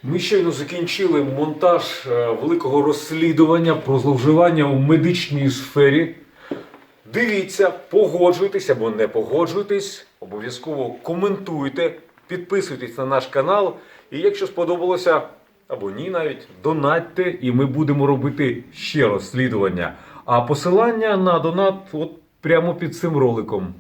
Ми щойно закінчили монтаж великого розслідування про зловживання у медичній сфері. Дивіться, погоджуйтесь або не погоджуйтесь, обов'язково коментуйте, підписуйтесь на наш канал. І якщо сподобалося, або ні навіть, донатьте, і ми будемо робити ще розслідування. А посилання на донат от прямо під цим роликом.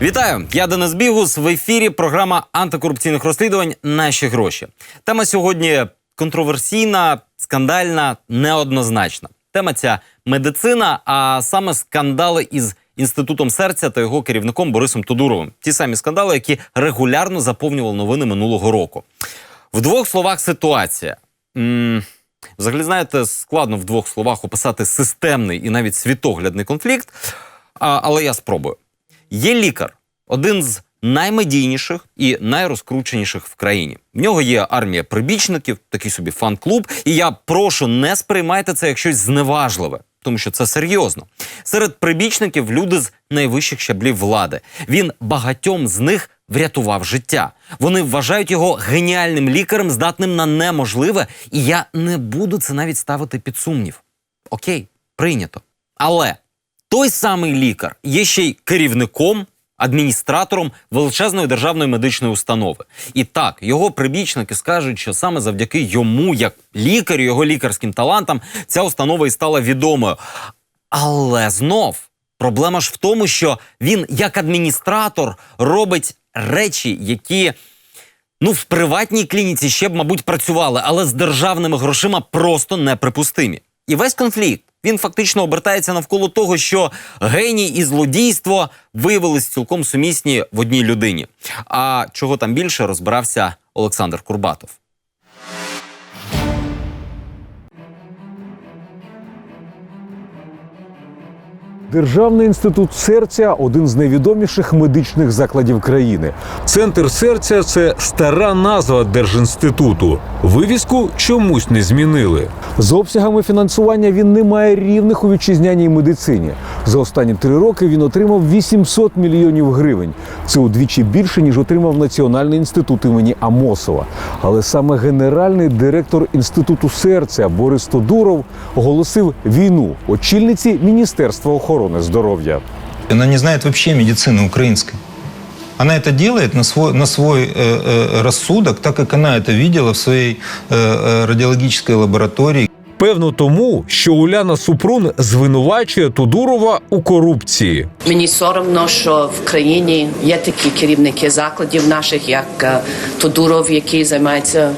Вітаю! Я Денис Бігус. В ефірі програма антикорупційних розслідувань «Наші гроші». Тема сьогодні контроверсійна, скандальна, неоднозначна. Тема ця – медицина, а саме скандали із Інститутом серця та його керівником Борисом Тодуровим. Ті самі скандали, які регулярно заповнювали новини минулого року. В двох словах ситуація. Взагалі, знаєте, складно в двох словах описати системний і навіть світоглядний конфлікт, але я спробую. Є лікар, один з наймедійніших і найрозкрученіших в країні. В нього є армія прибічників, такий собі фан-клуб, і я прошу, не сприймайте це як щось зневажливе, тому що це серйозно. Серед прибічників люди з найвищих щаблів влади. Він багатьом з них врятував життя. Вони вважають його геніальним лікарем, здатним на неможливе, і я не буду це навіть ставити під сумнів. Окей, прийнято. Але той самий лікар є ще й керівником, адміністратором величезної державної медичної установи. І так, його прибічники скажуть, що саме завдяки йому, як лікарю, його лікарським талантам, ця установа і стала відомою. Але знов, проблема ж в тому, що він, як адміністратор, робить речі, які, в приватній клініці ще б, мабуть, працювали, але з державними грошима просто неприпустимі. І весь конфлікт, він фактично обертається навколо того, що геній і злодійство виявились цілком сумісні в одній людині. А чого там більше, розбирався Олександр Курбатов. Державний інститут серця – один з найвідоміших медичних закладів країни. Центр серця – це стара назва Держінституту. Вивіску чомусь не змінили. За обсягами фінансування він не має рівних у вітчизняній медицині. За останні 3 роки він отримав 800 мільйонів гривень. Це удвічі більше, ніж отримав Національний інститут імені Амосова. Але саме генеральний директор Інституту серця Борис Тодуров оголосив війну очільниці Міністерства охорони здоров'я. Она не знает вообще медицины украинской. Она это делает на свой рассудок, так как она это видела в своей радиологической лаборатории. Певно тому, що Уляна Супрун звинувачує Тодурова у корупції. Мені соромно, що в країні є такі керівники закладів наших, як Тодуров, який займається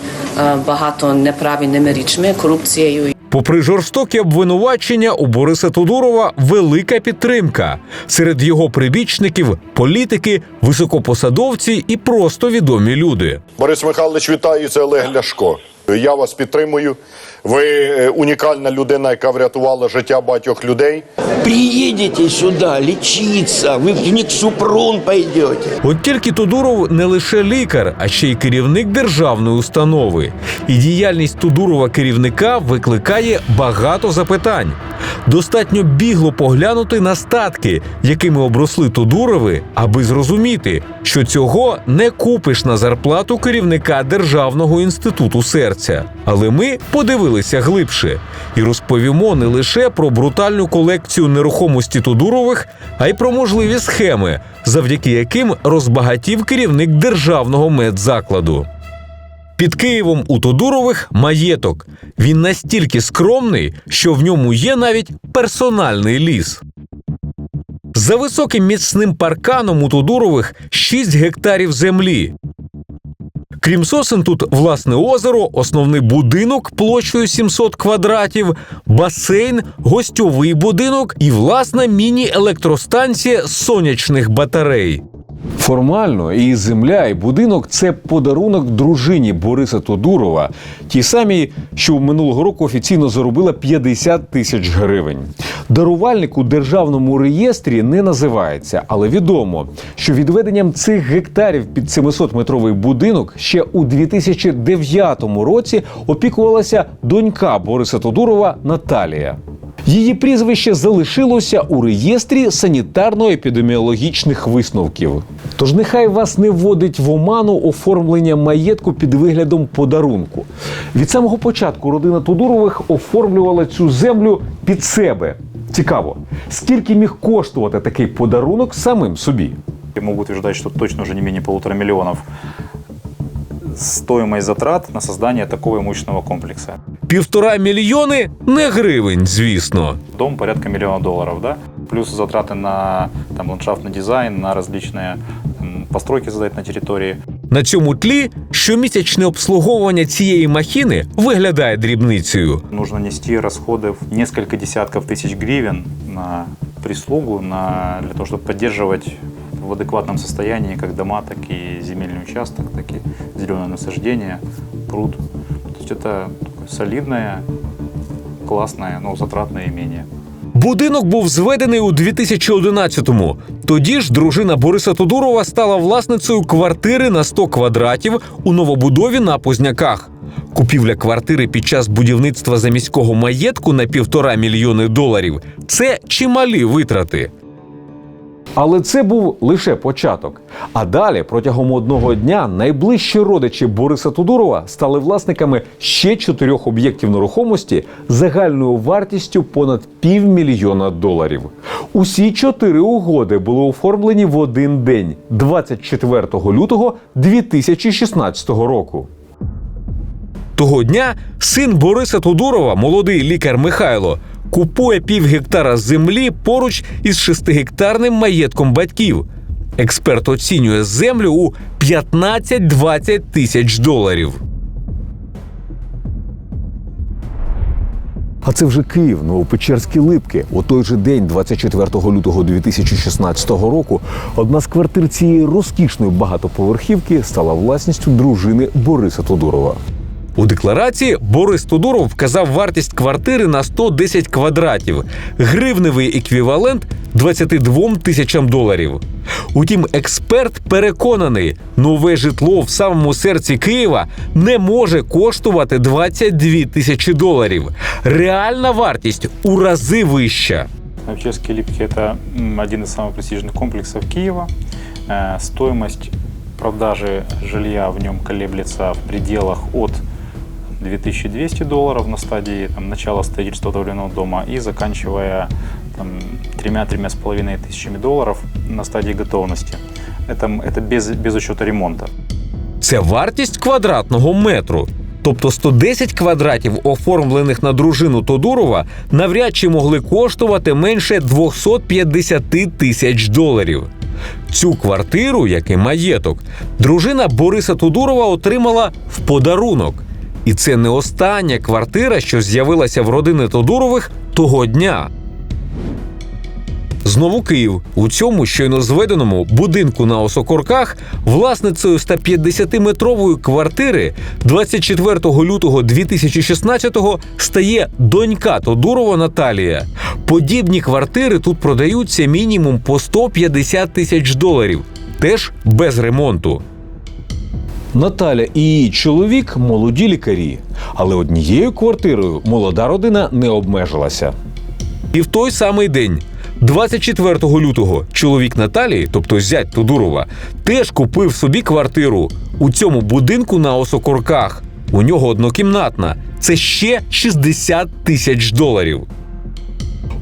багато неправильними річми, корупцією. Попри жорстокі обвинувачення, у Бориса Тодурова велика підтримка. Серед його прибічників – політики, високопосадовці і просто відомі люди. Борис Михайлович, вітаю, це Олег Ляшко. Я вас підтримую. Ви унікальна людина, яка врятувала життя багатьох людей. Приедете сюда лечиться, вы в них Супрун пойдете. От тільки Тодуров не лише лікар, а ще й керівник державної установи. І діяльність Тодурова керівника викликає багато запитань. Достатньо бігло поглянути на статки, якими обросли Тодурови, аби зрозуміти, що цього не купиш на зарплату керівника Державного інституту серця. Але ми подивилися глибше і розповімо не лише про брутальну колекцію нерухомості Тодурових, а й про можливі схеми, завдяки яким розбагатів керівник державного медзакладу. Під Києвом у Тодурових маєток. Він настільки скромний, що в ньому є навіть персональний ліс. За високим міцним парканом у Тодурових 6 гектарів землі. Крім сосен, тут власне озеро, основний будинок площею 700 квадратів, басейн, гостьовий будинок і власна міні-електростанція сонячних батарей. Формально і земля, і будинок – це подарунок дружині Бориса Тодурова. Ті самі, що минулого року офіційно заробила 50 тисяч гривень. Дарувальник у державному реєстрі не називається, але відомо, що відведенням цих гектарів під 700-метровий будинок ще у 2009 році опікувалася донька Бориса Тодурова Наталія. Її прізвище залишилося у реєстрі санітарно-епідеміологічних висновків. Тож нехай вас не вводить в оману оформлення маєтку під виглядом подарунку. Від самого початку родина Тодурових оформлювала цю землю під себе. Цікаво, скільки міг коштувати такий подарунок самим собі? Я могу утверждать, что точно уже не менее 1,5 миллиона стоимость затрат на создание такого имущественного комплекса. 1,5 мільйони не гривень, звісно. Дом порядка $1 миллиона, да? Плюс затраты на ландшафтный дизайн, на различные постройки создать на территории. На цьому тлі щомісячне обслуговування цієї махіни виглядає дрібницею. Нужно нести расходы в несколько десятков тысяч гривен на прислугу, для того, чтобы поддерживать в адекватном состоянии как дома, так и земельный участок, так и зеленое насаждение, пруд. То есть это солидное, классное, но затратное имение. Будинок був зведений у 2011-му. Тоді ж дружина Бориса Тодурова стала власницею квартири на 100 квадратів у новобудові на Позняках. Купівля квартири під час будівництва заміського маєтку на $1,5 мільйони – це чималі витрати. Але це був лише початок. А далі, протягом одного дня, найближчі родичі Бориса Тодурова стали власниками ще 4 об'єктів нерухомості загальною вартістю понад $500 000. Усі 4 угоди були оформлені в один день – 24 лютого 2016 року. Того дня син Бориса Тодурова, молодий лікар Михайло, купує півгектара землі поруч із 6-гектарним маєтком батьків. Експерт оцінює землю у $15-20 тисяч. А це вже Київ, Новопечерські Липки. У той же день, 24 лютого 2016 року, одна з квартир цієї розкішної багатоповерхівки стала власністю дружини Бориса Тодурова. У декларації Борис Тодуров вказав вартість квартири на 110 квадратів. Гривневий еквівалент – $22 тисячам. Утім, експерт переконаний, нове житло в самому серці Києва не може коштувати $22 тисячі. Реальна вартість у рази вища. Новопечерские Липки – это один из самых престижных комплексов Киева. Стоимость продажи жилья в нем колеблется в пределах от $2200 на стадии начала строительства одновременного дома и заканчивая $3-3,5 тысячами на стадии готовности. Это без учета ремонта. Це вартість квадратного метру. Тобто 110 квадратів, оформлених на дружину Тодурова, навряд чи могли коштувати менше $250 тисяч. Цю квартиру, як і маєток, дружина Бориса Тодурова отримала в подарунок. І це не остання квартира, що з'явилася в родини Тодурових того дня. Знову Київ. У цьому щойно зведеному будинку на Осокорках власницею 150-метрової квартири 24 лютого 2016-го стає донька Тодурова Наталія. Подібні квартири тут продаються мінімум по $150 тисяч. Теж без ремонту. Наталя і її чоловік – молоді лікарі. Але однією квартирою молода родина не обмежилася. І в той самий день, 24 лютого, чоловік Наталії, тобто зять Тодурова, теж купив собі квартиру у цьому будинку на Осокорках. У нього однокімнатна. Це ще $60 тисяч.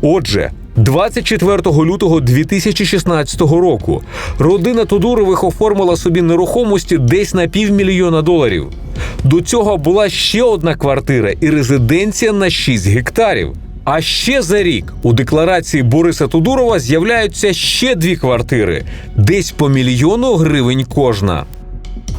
Отже, 24 лютого 2016 року родина Тодурових оформила собі нерухомості десь на $500 000. До цього була ще одна квартира і резиденція на 6 гектарів. А ще за рік у декларації Бориса Тодурова з'являються ще 2 квартири, десь по $1 мільйон кожна.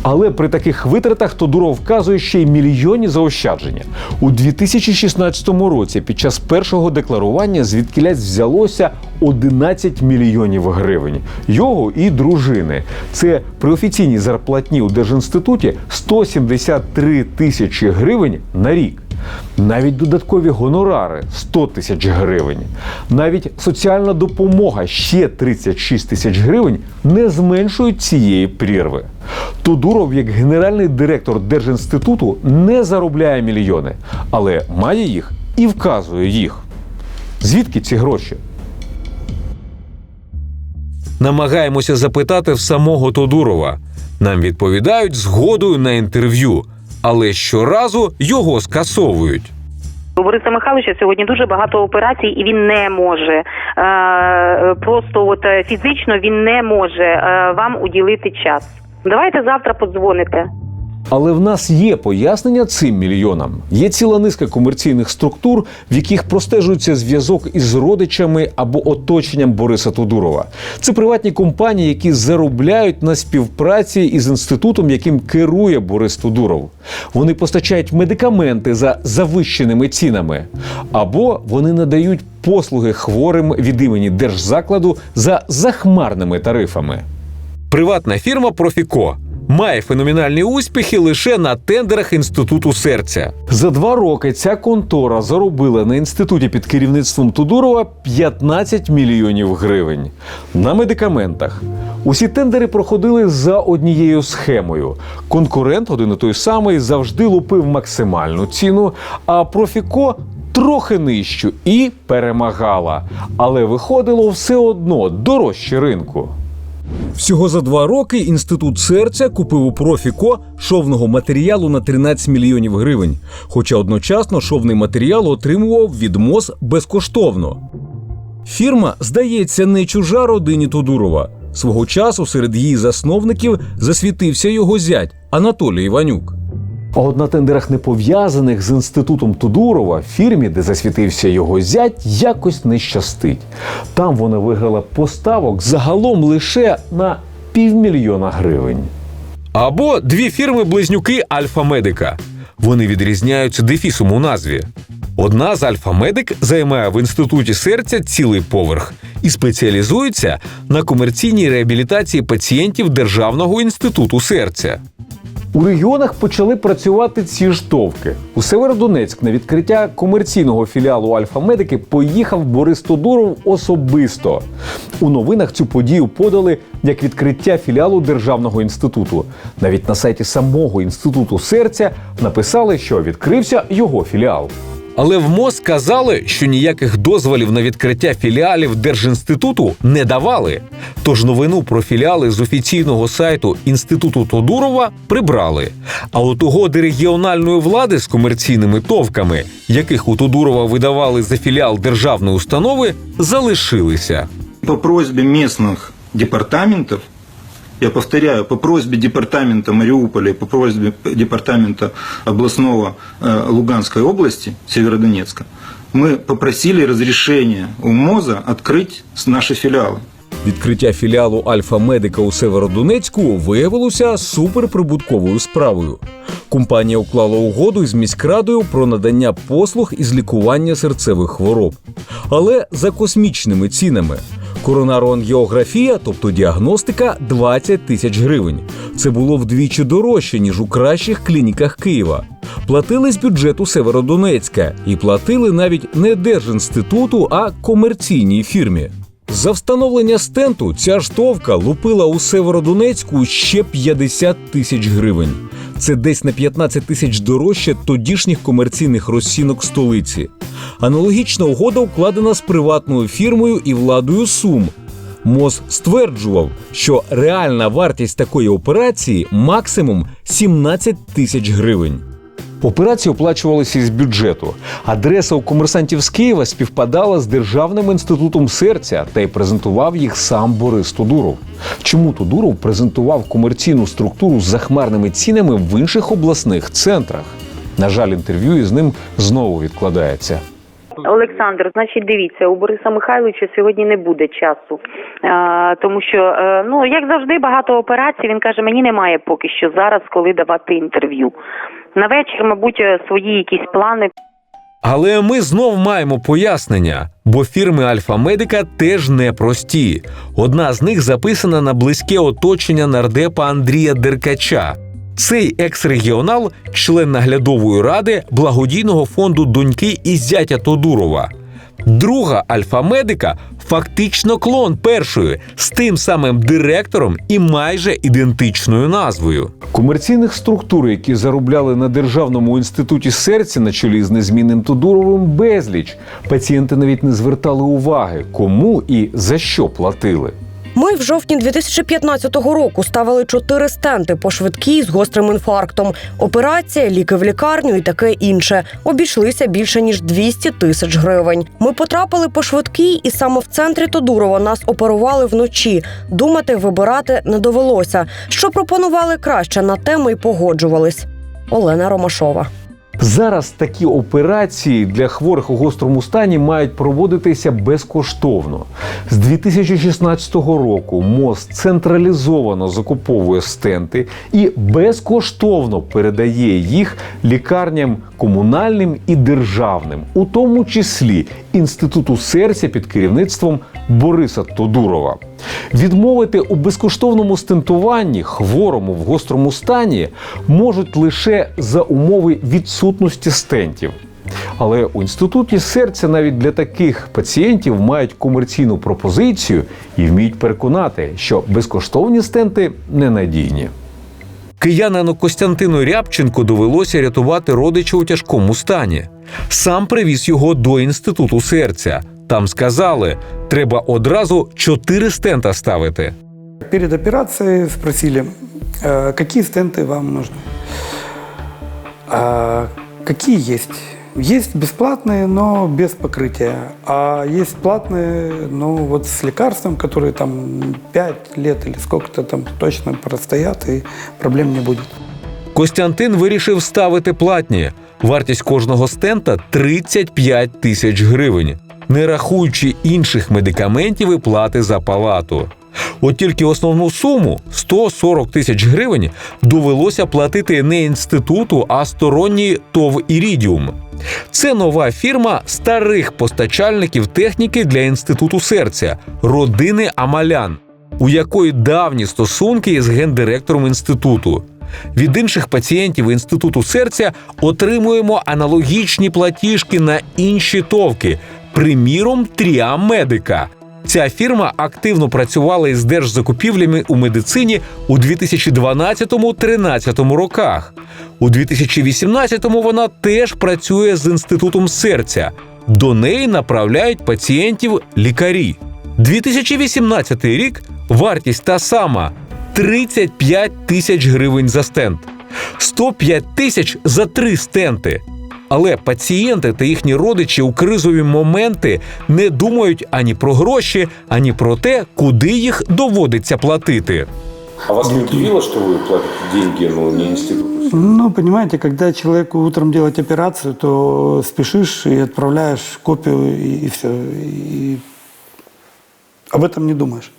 Але при таких витратах Тодуров вказує ще й мільйонні заощадження. У 2016 році під час першого декларування звідкілясь взялося 11 мільйонів гривень. Його і дружини. Це при офіційній зарплатні у Держінституті 173 тисячі гривень на рік. Навіть додаткові гонорари – 100 тисяч гривень. Навіть соціальна допомога – ще 36 тисяч гривень не зменшують цієї прірви. Тодуров, як генеральний директор Держінституту, не заробляє мільйони, але має їх і вказує їх. Звідки ці гроші? Намагаємося запитати в самого Тодурова. Нам відповідають згодою на інтерв'ю, але щоразу його скасовують. У Бориса Михайловича сьогодні дуже багато операцій, і він не може, просто фізично він не може вам уділити час. Давайте завтра подзвоните. Але в нас є пояснення цим мільйонам. Є ціла низка комерційних структур, в яких простежується зв'язок із родичами або оточенням Бориса Тодурова. Це приватні компанії, які заробляють на співпраці із інститутом, яким керує Борис Тодуров. Вони постачають медикаменти за завищеними цінами. Або вони надають послуги хворим від імені держзакладу за захмарними тарифами. Приватна фірма «Профіко» має феноменальні успіхи лише на тендерах Інституту серця. За 2 роки ця контора заробила на інституті під керівництвом Тодурова 15 мільйонів гривень. На медикаментах. Усі тендери проходили за однією схемою. Конкурент, один і той самий, завжди лупив максимальну ціну, а «Профіко» трохи нижчу і перемагала. Але виходило все одно дорожче ринку. Всього за 2 роки Інститут серця купив у «Профіко» шовного матеріалу на 13 мільйонів гривень. Хоча одночасно шовний матеріал отримував від МОЗ безкоштовно. Фірма, здається, не чужа родині Тодурова. Свого часу серед її засновників засвітився його зять Анатолій Іванюк. А от на тендерах, не пов'язаних з інститутом Тодурова, фірмі, де засвітився його зять, якось не щастить. Там вона виграла поставок загалом лише на 500 000 гривень. Або 2 фірми-близнюки Альфа-Медика. Вони відрізняються дефісом у назві. Одна з Альфа-Медик займає в Інституті серця цілий поверх і спеціалізується на комерційній реабілітації пацієнтів Державного інституту серця. У регіонах почали працювати ці ж товки. У Северодонецьк на відкриття комерційного філіалу Альфа-Медики поїхав Борис Тодуров особисто. У новинах цю подію подали як відкриття філіалу Державного інституту. Навіть на сайті самого Інституту серця написали, що відкрився його філіал. Але в МОЗ сказали, що ніяких дозволів на відкриття філіалів Держінституту не давали. Тож новину про філіали з офіційного сайту Інституту Тодурова прибрали. А от угоди регіональної влади з комерційними товками, яких у Тодурова видавали за філіал державної установи, залишилися. По просьбе местных департаментов, я повторяю, по просьбе департамента Мариуполя, по просьбе департамента областного Луганской области, Северодонецка, мы попросили разрешения у МОЗа открыть наши филиалы. Відкриття філіалу Альфа-Медика у Северодонецьку виявилося суперприбутковою справою. Компанія уклала угоду із міськрадою про надання послуг із лікування серцевих хвороб. Але за космічними цінами. Коронароангіографія, тобто діагностика, 20 тисяч гривень. Це було вдвічі дорожче, ніж у кращих клініках Києва. Платили з бюджету Северодонецька. І платили навіть не Держінституту, а комерційній фірмі. За встановлення стенту ця ж товка лупила у Северодонецьку ще 50 тисяч гривень. Це десь на 15 тисяч дорожче тодішніх комерційних розцінок столиці. Аналогічна угода укладена з приватною фірмою і владою Сум. МОЗ стверджував, що реальна вартість такої операції – максимум 17 тисяч гривень. Операції оплачувалися із бюджету. Адреса у комерсантів з Києва співпадала з Державним інститутом серця, та й презентував їх сам Борис Тодуров. Чому Тодуров презентував комерційну структуру з захмарними цінами в інших обласних центрах? На жаль, інтерв'ю із ним знову відкладається. Олександр, значить, дивіться, у Бориса Михайловича сьогодні не буде часу, тому що, як завжди, багато операцій. Він каже, мені немає поки що зараз, коли давати інтерв'ю. На вечір, мабуть, свої якісь плани. Але ми знов маємо пояснення, бо фірми Альфа-Медика теж непрості. Одна з них записана на близьке оточення нардепа Андрія Деркача. Цей екс-регіонал – член наглядової ради благодійного фонду доньки і зятя Тодурова. Друга альфа-медика фактично клон першої, з тим самим директором і майже ідентичною назвою. Комерційних структур, які заробляли на Державному інституті серця на чолі з незмінним Тодуровим, безліч. Пацієнти навіть не звертали уваги, кому і за що платили. Ми в жовтні 2015 року ставили 4 стенти по швидкій з гострим інфарктом. Операція, ліки в лікарню і таке інше. Обійшлися більше ніж 200 тисяч гривень. Ми потрапили по швидкій і саме в центрі Тодурова нас оперували вночі. Думати, вибирати не довелося. Що пропонували краще, на те ми й погоджувались. Олена Ромашова. Зараз такі операції для хворих у гострому стані мають проводитися безкоштовно. З 2016 року МОЗ централізовано закуповує стенти і безкоштовно передає їх лікарням комунальним і державним, у тому числі Інституту серця під керівництвом Бориса Тодурова. Відмовити у безкоштовному стентуванні хворому в гострому стані можуть лише за умови відсутності стентів. Але у Інституті серця навіть для таких пацієнтів мають комерційну пропозицію і вміють переконати, що безкоштовні стенти ненадійні. Киянину Костянтину Рябченку довелося рятувати родича у тяжкому стані. Сам привіз його до Інституту серця. Там сказали, треба одразу 4 стента ставити. Перед операцией спросили, какие стенты вам нужны. Какие есть? Есть бесплатные, но без покрытия. А есть платные, но вот с лекарством, которые там 5 лет или сколько-то там точно простоят, и проблем не будет. Костянтин вирішив ставити платні. Вартість кожного стента – 35 тисяч гривень, не рахуючи інших медикаментів і плати за палату. От тільки основну суму – 140 тисяч гривень – довелося платити не інституту, а сторонній ТОВ «Іридіум». Це нова фірма старих постачальників техніки для Інституту серця – родини Амалян, у якої давні стосунки з гендиректором інституту. Від інших пацієнтів Інституту серця отримуємо аналогічні платіжки на інші товки, приміром Тріам Медика. Ця фірма активно працювала із держзакупівлями у медицині у 2012-13 роках. У 2018-му вона теж працює з Інститутом серця. До неї направляють пацієнтів лікарі. 2018 рік – вартість та сама – 35 тисяч гривень за стент. 105 тисяч за 3 стенти. Але пацієнти та їхні родичі у кризові моменти не думають ані про гроші, ані про те, куди їх доводиться платити. А вас не удивило, что вы платите деньги, но не институту? Ну, понимаете, когда человеку утром делать операцию, то спешишь и отправляешь копию, и все. И об этом не думаешь.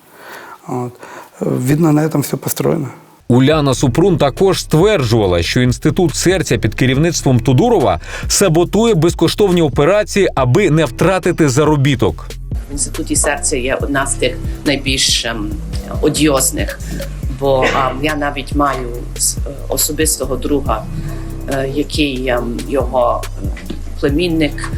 Вот. Видно, на этом все построено. Уляна Супрун також стверджувала, що Інститут серця під керівництвом Тодурова саботує безкоштовні операції, аби не втратити заробіток. В Інституті серця є одна з тих найбільш одіозних, бо я навіть маю особистого друга, який його племінник,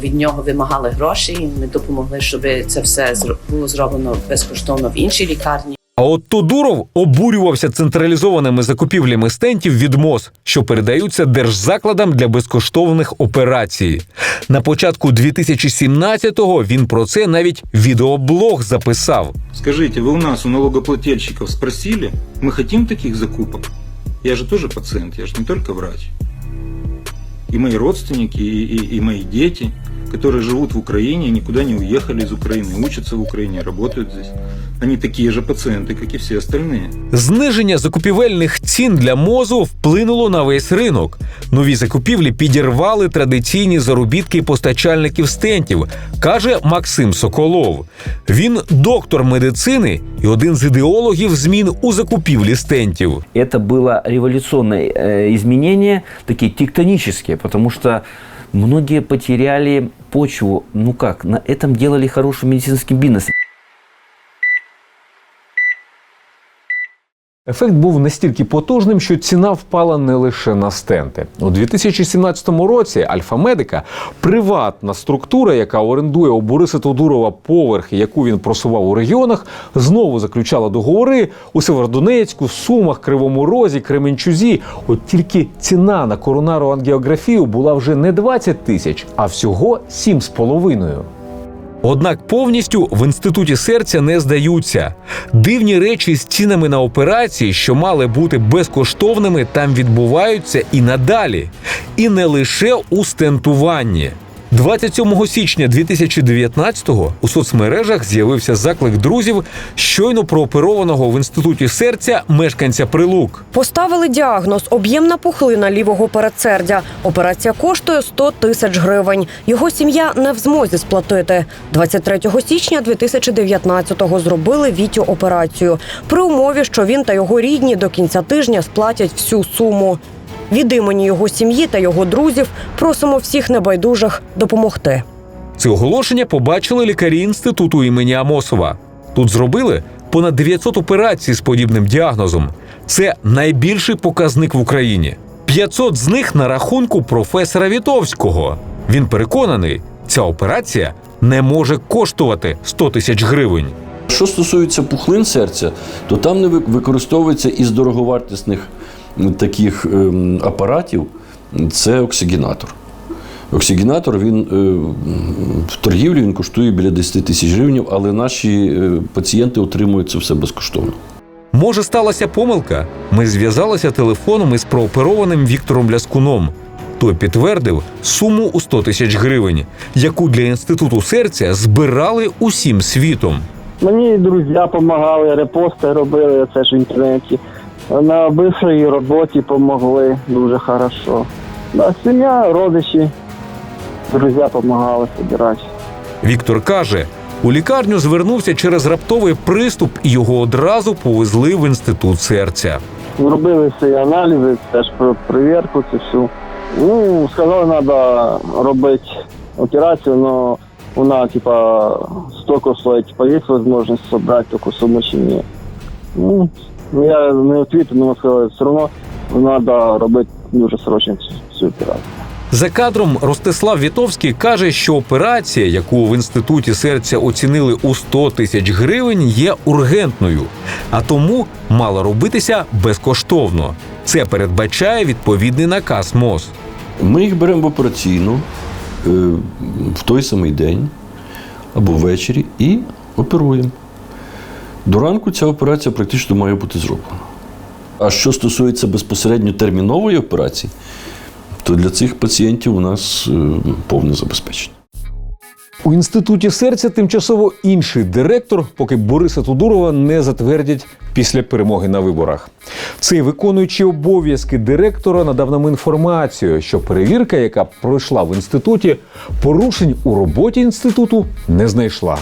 від нього вимагали гроші. Ми допомогли, щоб це все було зроблено безкоштовно в іншій лікарні. А от Тодуров обурювався централізованими закупівлями стентів від МОЗ, що передаються держзакладам для безкоштовних операцій. На початку 2017-го він про це навіть відеоблог записав. Скажите, вы у нас, у налогоплательщиков спросили, мы хотим таких закупок? Я же тоже пациент, я же не только врач. И мои родственники, и мои дети, которые живут в Украине, никуда не уехали из Украины, учатся в Украине, работают здесь. Они такие же пациенты, как и все остальные. Зниження закупівельних цін для МОЗу вплинуло на весь ринок. Нові закупівлі підірвали традиційні заробітки постачальників стентів, каже Максим Соколов. Він доктор медицини і один з ідеологів змін у закупівлі стентів. Это было революционное изменение, такие тектонические, потому что многие потеряли почву. Ну как, на этом делали хороший медицинский бизнес. Ефект був настільки потужним, що ціна впала не лише на стенти. У 2017 році Альфа-Медика, приватна структура, яка орендує у Бориса Тодурова поверхи, яку він просував у регіонах, знову заключала договори у Сєвєродонецьку, Сумах, Кривому Розі, Кременчузі. От тільки ціна на коронарну ангіографію була вже не 20 тисяч, а всього 7,5. Однак повністю в Інституті серця не здаються. Дивні речі з цінами на операції, що мали бути безкоштовними, там відбуваються і надалі. І не лише у стентуванні. 27 січня 2019-го у соцмережах з'явився заклик друзів щойно прооперованого в Інституті серця мешканця Прилук. Поставили діагноз – об'ємна пухлина лівого передсердя. Операція коштує 100 тисяч гривень. Його сім'я не в змозі сплатити. 23 січня 2019-го зробили Вітю операцію. При умові, що він та його рідні до кінця тижня сплатять всю суму. Від імені його сім'ї та його друзів просимо всіх небайдужих допомогти. Це оголошення побачили лікарі інституту імені Амосова. Тут зробили понад 900 операцій з подібним діагнозом. Це найбільший показник в Україні. 500 з них на рахунку професора Вітовського. Він переконаний, ця операція не може коштувати 100 тисяч гривень. Що стосується пухлин серця, то там не використовується із дороговартісних таких апаратів – це оксигенатор. Оксигенатор, він в торгівлі він коштує біля 10 тисяч гривень, але наші пацієнти отримують це все безкоштовно. Може, сталася помилка? Ми зв'язалися телефоном із прооперованим Віктором Ляскуном. Той підтвердив суму у 100 тисяч гривень, яку для Інституту серця збирали усім світом. Мені друзі допомагали, репости робили, це ж в інтернеті. На бившій роботі допомогли дуже хорошо. Сім'я, родичі, друзі допомагали збирати. Віктор каже, у лікарню звернувся через раптовий приступ і його одразу повезли в Інститут серця. Зробили всі аналізи, теж перевірку цю всю. Сказали, треба робити операцію, але вона, стільки стоїть, є можливість зібрати таку суму чи ні. Я не відповідав, але сказали, все одно треба робити дуже срочно цю операцію. За кадром Ростислав Вітовський каже, що операція, яку в Інституті серця оцінили у 100 тисяч гривень, є ургентною, а тому мала робитися безкоштовно. Це передбачає відповідний наказ МОЗ. Ми їх беремо в операційну в той самий день або ввечері і оперуємо. До ранку ця операція практично має бути зроблена. А що стосується безпосередньо термінової операції, то для цих пацієнтів у нас повне забезпечення. У Інституті серця тимчасово інший директор, поки Бориса Тодурова не затвердять після перемоги на виборах. Цей виконуючий обов'язки директора надав нам інформацію, що перевірка, яка пройшла в інституті, порушень у роботі інституту не знайшла.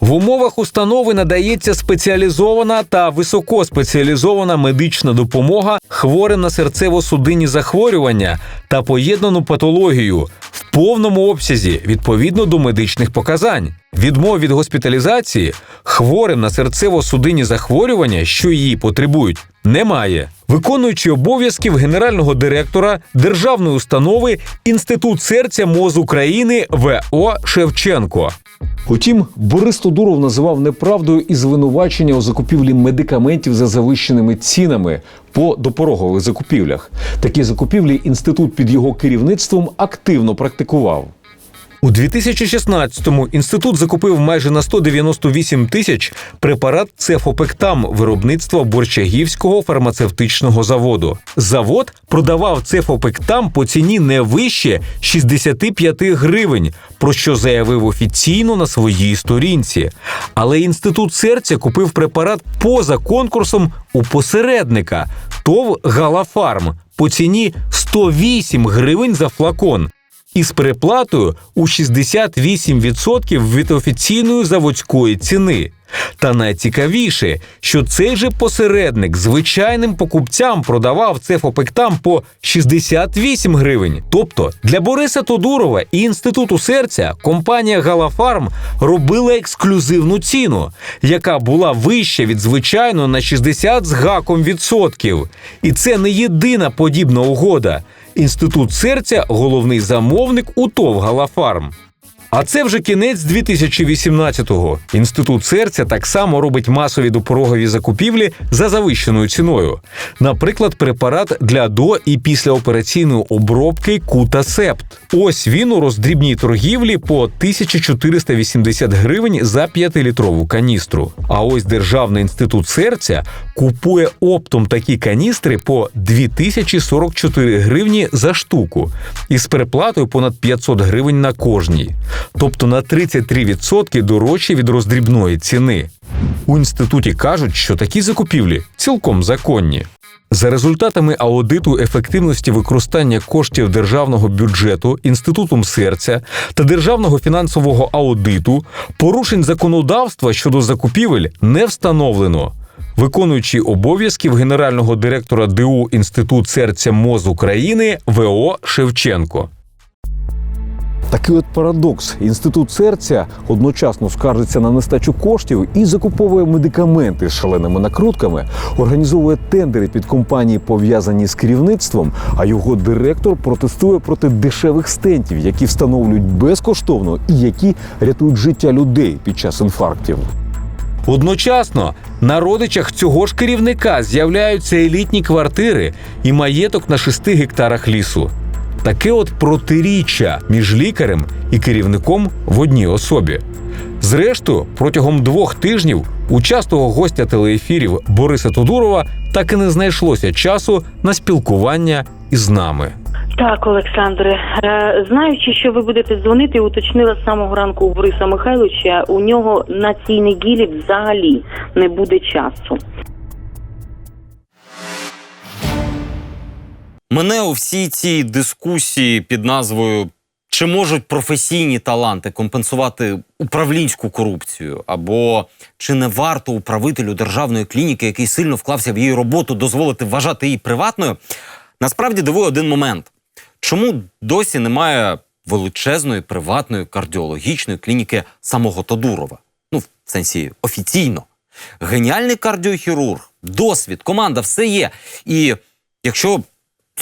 В умовах установи надається спеціалізована та високоспеціалізована медична допомога хворим на серцево-судинні захворювання та поєднану патологію в повному обсязі відповідно до медичних показань. Відмов від госпіталізації хворим на серцево-судинні захворювання, що її потребують, немає. Виконуючи обов'язків генерального директора державної установи Інститут серця МОЗ України В.О. Шевченко. Утім, Борис Тодуров називав неправдою і звинувачення у закупівлі медикаментів за завищеними цінами по допорогових закупівлях. Такі закупівлі інститут під його керівництвом активно практикував. У 2016-му інститут закупив майже на 198 тисяч препарат цефопектам виробництва Борчагівського фармацевтичного заводу. Завод продавав цефопектам по ціні не вище 65 гривень, про що заявив офіційно на своїй сторінці. Але Інститут серця купив препарат поза конкурсом у посередника ТОВ «Галафарм» по ціні 108 гривень за флакон. Із переплатою у 68% від офіційної заводської ціни. Та найцікавіше, що цей же посередник звичайним покупцям продавав цефопектам по 68 гривень. Тобто для Бориса Тодурова і Інституту серця компанія «Галафарм» робила ексклюзивну ціну, яка була вища від звичайно на 60 з гаком відсотків. І це не єдина подібна угода. Інститут серця – головний замовник у ТОВ «Галафарм». А це вже кінець 2018-го. Інститут серця так само робить масові допорогові закупівлі за завищеною ціною. Наприклад, препарат для до- і післяопераційної обробки Кутасепт. Ось він у роздрібній торгівлі по 1480 гривень за 5-літрову каністру. А ось Державний інститут серця купує оптом такі каністри по 2044 гривні за штуку. Із переплатою понад 500 гривень на кожній. Тобто на 33% дорожче від роздрібної ціни. У інституті кажуть, що такі закупівлі цілком законні. За результатами аудиту ефективності використання коштів державного бюджету Інститутом серця та державного фінансового аудиту порушень законодавства щодо закупівель не встановлено. Виконуючий обов'язків генерального директора ДУ Інститут серця МОЗ України В.О. Шевченко. Такий от парадокс. Інститут серця одночасно скаржиться на нестачу коштів і закуповує медикаменти з шаленими накрутками, організовує тендери під компанії, пов'язані з керівництвом, а його директор протестує проти дешевих стентів, які встановлюють безкоштовно і які рятують життя людей під час інфарктів. Одночасно на родичах цього ж керівника з'являються елітні квартири і маєток на 6 гектарах лісу. Таке от протиріччя між лікарем і керівником в одній особі. Зрештою, протягом 2 тижнів у частого гостя телеефірів Бориса Тодурова так і не знайшлося часу на спілкування із нами. Так, Олександре, знаючи, що ви будете дзвонити, уточнила з самого ранку у Бориса Михайловича, у нього на цій неділі взагалі не буде часу. Мене у всій цій дискусії під назвою «Чи можуть професійні таланти компенсувати управлінську корупцію?» або «Чи не варто управителю державної клініки, який сильно вклався в її роботу, дозволити вважати її приватною?» насправді дивує один момент. Чому досі немає величезної приватної кардіологічної клініки самого Тодурова? Ну, в сенсі офіційно. Геніальний кардіохірург, досвід, команда, все є. І якщо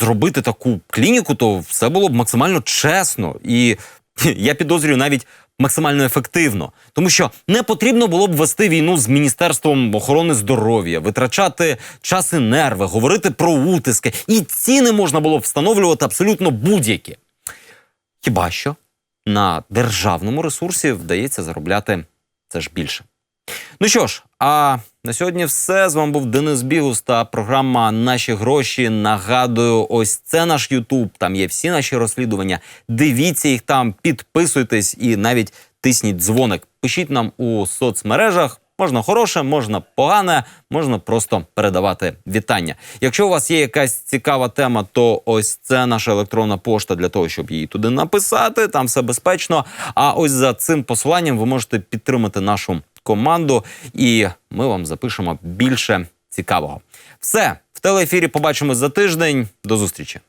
зробити таку клініку, то все було б максимально чесно і, я підозрюю, навіть максимально ефективно. Тому що не потрібно було б вести війну з Міністерством охорони здоров'я, витрачати час і нерви, говорити про утиски. І ціни можна було б встановлювати абсолютно будь-які. Хіба що на державному ресурсі вдається заробляти це ж більше. Ну що ж, а на сьогодні все. З вами був Денис Бігус та програма «Наші гроші». Нагадую, ось це наш Ютуб, там є всі наші розслідування. Дивіться їх там, підписуйтесь і навіть тисніть дзвоник. Пишіть нам у соцмережах. Можна хороше, можна погане, можна просто передавати вітання. Якщо у вас є якась цікава тема, то ось це наша електронна пошта для того, щоб її туди написати. Там все безпечно. А ось за цим посиланням ви можете підтримати нашу команду, і ми вам запишемо більше цікавого. Все, в телеефірі побачимось за тиждень. До зустрічі.